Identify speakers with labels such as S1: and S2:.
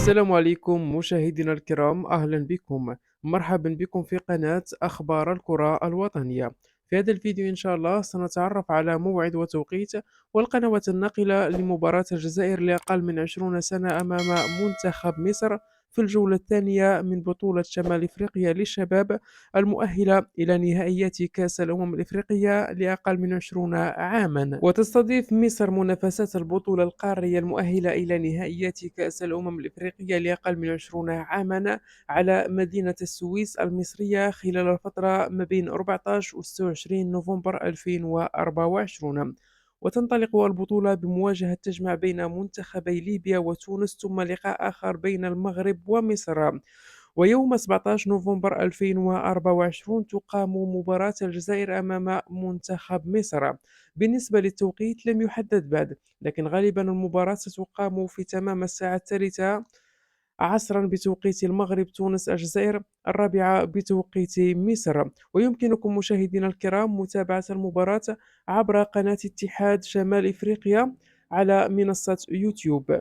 S1: السلام عليكم مشاهدينا الكرام، أهلا بكم. مرحبا بكم في قناة أخبار الكرة الوطنية. في هذا الفيديو إن شاء الله سنتعرف على موعد وتوقيت والقنوات الناقلة لمباراة الجزائر لأقل من 20 سنة أمام منتخب مصر في الجولة الثانية من بطولة شمال إفريقيا للشباب المؤهلة إلى نهائيات كأس الأمم الإفريقية لأقل من 20 عاما. وتستضيف مصر منافسات البطولة القارية المؤهلة إلى نهائيات كأس الأمم الإفريقية لأقل من 20 عاما على مدينة السويس المصرية خلال الفترة ما بين 14 و 26 نوفمبر 2024. وتنطلق البطولة بمواجهة تجمع بين منتخبي ليبيا وتونس، ثم لقاء آخر بين المغرب ومصر. ويوم 17 نوفمبر 2024 تقام مباراة الجزائر أمام منتخب مصر. بالنسبة للتوقيت لم يحدد بعد، لكن غالبا المباراة ستقام في تمام الساعة الثالثة عصرا بتوقيت المغرب، تونس الجزائر الرابعة بتوقيت مصر. ويمكنكم مشاهدينا الكرام متابعة المباراة عبر قناة اتحاد شمال إفريقيا على منصة يوتيوب.